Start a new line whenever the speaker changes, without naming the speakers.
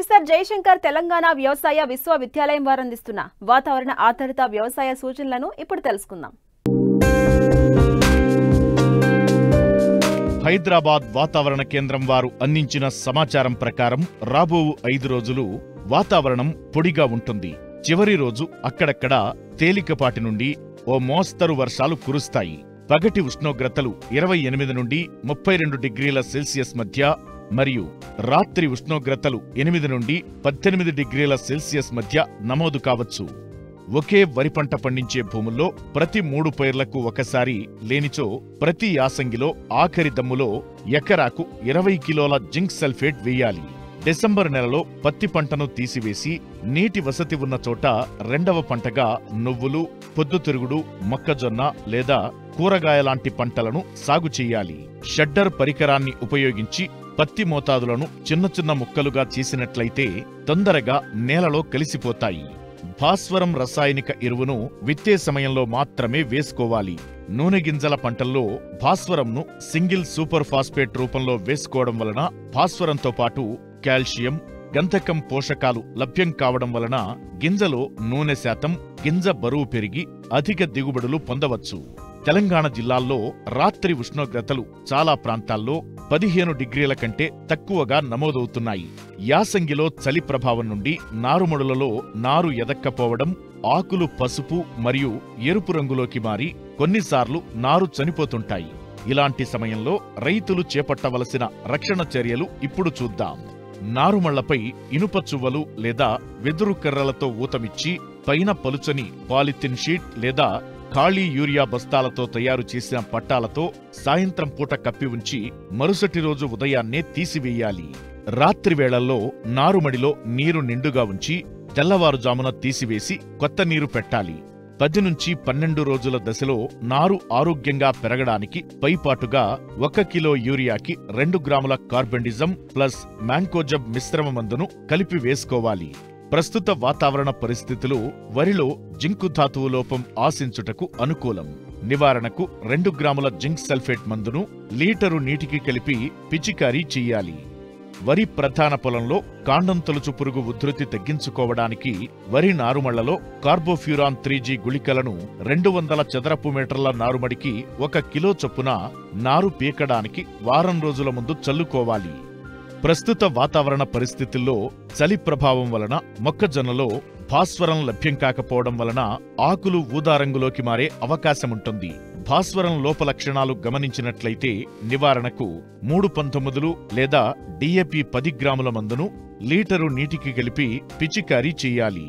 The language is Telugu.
ప్రొఫెసర్ జయశంకర్ తెలంగాణ వ్యవసాయ విశ్వవిద్యాలయం వారు అందిస్తున్న వాతావరణ ఆధారిత వ్యవసాయ సూచనలను ఇప్పుడు తెలుసుకుందాం.
హైదరాబాద్ వాతావరణ కేంద్రం వారు అందించిన సమాచారం ప్రకారం రాబో 5 రోజులు వాతావరణం పొడిగా ఉంటుంది. చివరి రోజు అక్కడక్కడ తేలికపాటి నుండి ఓ మోస్తరు వర్షాలు కురుస్తాయి. పగటి ఉష్ణోగ్రతలు 28 నుండి 32 డిగ్రీల సెల్సియస్ మధ్య మరియు రాత్రి ఉష్ణోగ్రతలు 8 నుండి 18 డిగ్రీల సెల్సియస్ మధ్య నమోదు కావచ్చు. ఒకే వరి పంట పండించే భూముల్లో ప్రతి 3 పైర్లకు ఒకసారి లేనిచో ప్రతి యాసంగిలో ఆఖరి దమ్ములో ఎకరాకు 20 కిలోల జింక్ సల్ఫేట్ వేయాలి. డిసెంబర్ నెలలో పత్తి పంటను తీసివేసి నీటి వసతి ఉన్న చోట రెండవ పంటగా నువ్వులు, పొద్దుతిరుగుడు, మొక్కజొన్న లేదా కూరగాయలాంటి పంటలను సాగు చెయ్యాలి. షడ్డర్ పరికరాన్ని ఉపయోగించి పత్తి మోతాదులను చిన్న చిన్న ముక్కలుగా చేసినట్లయితే తొందరగా నేలలో కలిసిపోతాయి. భాస్వరం రసాయనిక ఎరువును విత్తే సమయంలో మాత్రమే వేసుకోవాలి. నూనె గింజల పంటల్లో భాస్వరంను సింగిల్ సూపర్ ఫాస్ఫేట్ రూపంలో వేసుకోవడం వలన భాస్వరంతో పాటు కాల్షియం, గంధకం పోషకాలు లభ్యం కావడం వలన గింజలో నూనె శాతం, గింజ బరువు పెరిగి అధిక దిగుబడులు పొందవచ్చు. తెలంగాణ జిల్లాల్లో రాత్రి ఉష్ణోగ్రతలు చాలా ప్రాంతాల్లో 15 డిగ్రీల కంటే తక్కువగా నమోదవుతున్నాయి. యాసంగిలో చలి ప్రభావం నుండి నారుమడులలో నారు ఎదక్కపోవడం, ఆకులు పసుపు మరియు ఎరుపు రంగులోకి మారి కొన్నిసార్లు నారు చనిపోతుంటాయి. ఇలాంటి సమయంలో రైతులు చేపట్టవలసిన రక్షణ చర్యలు ఇప్పుడు చూద్దాం. నారుమళ్లపై ఇనుప చువ్వలు లేదా వెదురు కర్రలతో ఊతమిచ్చి పైన పలుచని పాలిథిన్ షీట్ లేదా ఖాళీ యూరియా బస్తాలతో తయారు చేసిన పట్టాలతో సాయంత్రం పూట కప్పి ఉంచి మరుసటి రోజు ఉదయాన్నే తీసివేయాలి. రాత్రి వేళల్లో నారుమడిలో నీరు నిండుగా ఉంచి తెల్లవారుజామున తీసివేసి కొత్త నీరు పెట్టాలి. 10 నుంచి 12 రోజుల దశలో నారు ఆరోగ్యంగా పెరగడానికి పైపాటుగా 1 కిలో యూరియాకి 2 గ్రాముల కార్బెండిజం ప్లస్ మ్యాంకోజబ్ మిశ్రమ మందును కలిపి వేసుకోవాలి. ప్రస్తుత వాతావరణ పరిస్థితులు వరిలో జింకు ధాతువు లోపం ఆశించుటకు అనుకూలం. నివారణకు 2 గ్రాముల జింక్ సల్ఫేట్ మందును లీటరు నీటికి కలిపి పిచికారీ చెయ్యాలి. వరి ప్రధాన పొలంలో కాండం తొలుచు పురుగు ఉధృతి తగ్గించుకోవడానికి వరి నారుమళ్లలో కార్బోఫ్యూరాన్ 3G గుళికలను 200 చదరపు మీటర్ల నారుమడికి 1 కిలో చొప్పున నారు పీకడానికి వారం రోజుల ముందు చల్లుకోవాలి. ప్రస్తుత వాతావరణ పరిస్థితుల్లో చలి ప్రభావం వలన మొక్కజొన్నలో భాస్వరం లభ్యం కాకపోవడం వలన ఆకులు ఊదారంగులోకి మారే అవకాశముంటుంది. భాస్వరం లోప లక్షణాలు గమనించినట్లయితే నివారణకు 319 లేదా DAP 10 గ్రాముల మందును లీటరు నీటికి కలిపి పిచికారీ చెయ్యాలి.